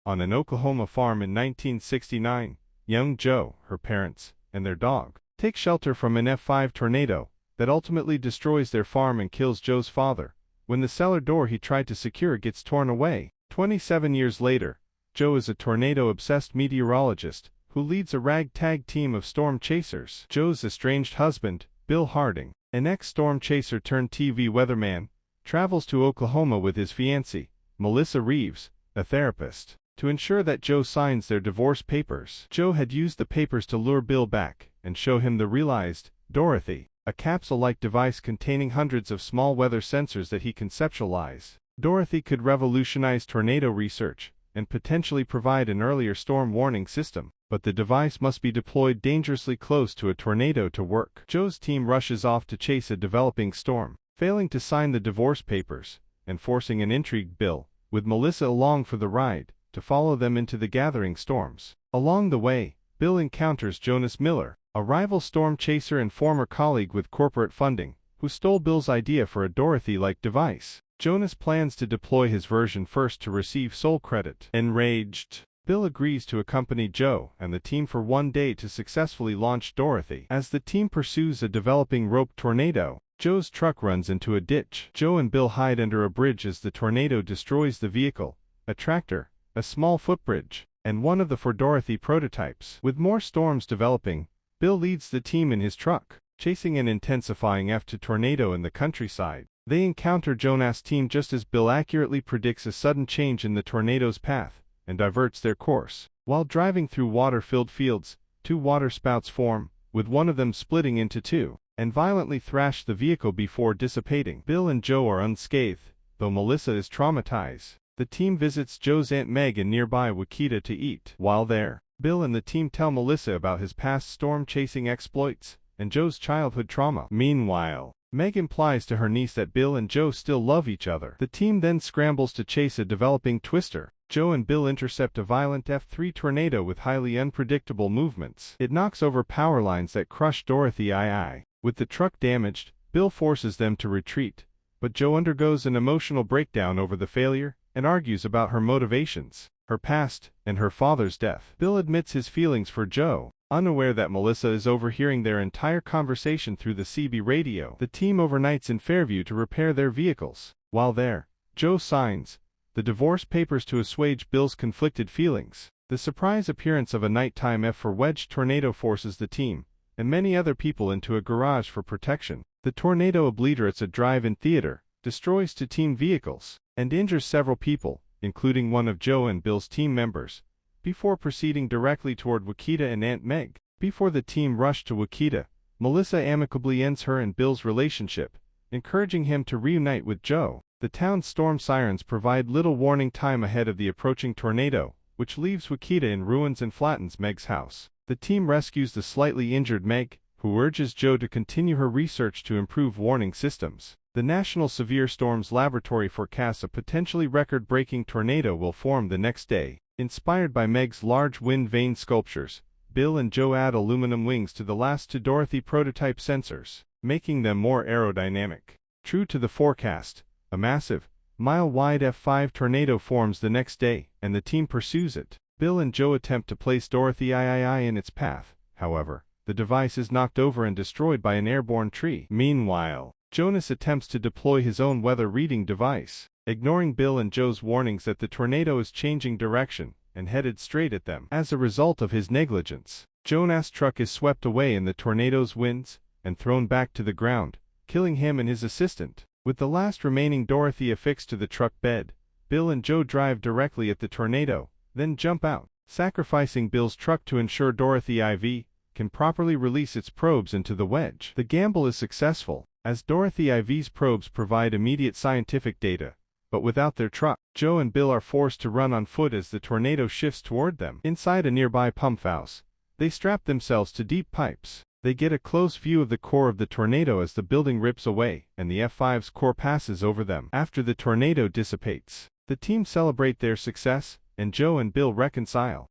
On an Oklahoma farm in 1969, young Joe, her parents, and their dog take shelter from an F5 tornado that ultimately destroys their farm and kills Joe's father when the cellar door he tried to secure gets torn away. 27 years later, Joe is a tornado-obsessed meteorologist who leads a ragtag team of storm chasers. Joe's estranged husband, Bill Harding, an ex-storm chaser turned TV weatherman, travels to Oklahoma with his fiancée, Melissa Reeves, a therapist, to ensure that Joe signs their divorce papers. Joe had used the papers to lure Bill back and show him the realized Dorothy, a capsule-like device containing hundreds of small weather sensors that he conceptualized. Dorothy could revolutionize tornado research and potentially provide an earlier storm warning system, but the device must be deployed dangerously close to a tornado to work. Joe's team rushes off to chase a developing storm, failing to sign the divorce papers, and forcing an intrigued Bill, with Melissa along for the ride, to follow them into the gathering storms. Along the way, Bill encounters Jonas Miller, a rival storm chaser and former colleague with corporate funding, who stole Bill's idea for a Dorothy-like device. Jonas plans to deploy his version first to receive sole credit. Enraged, Bill agrees to accompany Joe and the team for one day to successfully launch Dorothy. As the team pursues a developing rope tornado, Joe's truck runs into a ditch. Joe and Bill hide under a bridge as the tornado destroys the vehicle, a tractor, a small footbridge, and one of the For Dorothy prototypes. With more storms developing, Bill leads the team in his truck, chasing an intensifying F2 tornado in the countryside. They encounter Jonas' team just as Bill accurately predicts a sudden change in the tornado's path and diverts their course. While driving through water-filled fields, two waterspouts form, with one of them splitting into two, and violently thrash the vehicle before dissipating. Bill and Joe are unscathed, though Melissa is traumatized. The team visits Joe's Aunt Meg in nearby Wichita to eat. While there, Bill and the team tell Melissa about his past storm-chasing exploits and Joe's childhood trauma. Meanwhile, Meg implies to her niece that Bill and Joe still love each other. The team then scrambles to chase a developing twister. Joe and Bill intercept a violent F3 tornado with highly unpredictable movements. It knocks over power lines that crush Dorothy. With the truck damaged, Bill forces them to retreat, but Joe undergoes an emotional breakdown over the failure and argues about her motivations, her past, and her father's death. Bill admits his feelings for Joe, unaware that Melissa is overhearing their entire conversation through the CB radio. The team overnights in Fairview to repair their vehicles. While there, Joe signs the divorce papers to assuage Bill's conflicted feelings. The surprise appearance of a nighttime F4 wedge tornado forces the team and many other people into a garage for protection. The tornado obliterates a drive-in theater, destroys two team vehicles, and injures several people, including one of Joe and Bill's team members, before proceeding directly toward Wichita and Aunt Meg. Before the team rushed to Wichita, Melissa amicably ends her and Bill's relationship, encouraging him to reunite with Joe. The town's storm sirens provide little warning time ahead of the approaching tornado, which leaves Wichita in ruins and flattens Meg's house. The team rescues the slightly injured Meg, who urges Joe to continue her research to improve warning systems. The National Severe Storms Laboratory forecasts a potentially record-breaking tornado will form the next day. Inspired by Meg's large wind vane sculptures, Bill and Joe add aluminum wings to the last two Dorothy prototype sensors, making them more aerodynamic. True to the forecast, a massive, mile-wide F5 tornado forms the next day, and the team pursues it. Bill and Joe attempt to place Dorothy in its path. However, the device is knocked over and destroyed by an airborne tree. Meanwhile, Jonas attempts to deploy his own weather reading device, ignoring Bill and Joe's warnings that the tornado is changing direction and headed straight at them. As a result of his negligence, Jonas' truck is swept away in the tornado's winds and thrown back to the ground, killing him and his assistant. With the last remaining Dorothy affixed to the truck bed, Bill and Joe drive directly at the tornado, then jump out, sacrificing Bill's truck to ensure Dorothy IV can properly release its probes into the wedge. The gamble is successful, as Dorothy IV's probes provide immediate scientific data, but without their truck, Joe and Bill are forced to run on foot as the tornado shifts toward them. Inside a nearby pump house, they strap themselves to deep pipes. They get a close view of the core of the tornado as the building rips away and the F5's core passes over them. After the tornado dissipates, the team celebrate their success, and Joe and Bill reconcile.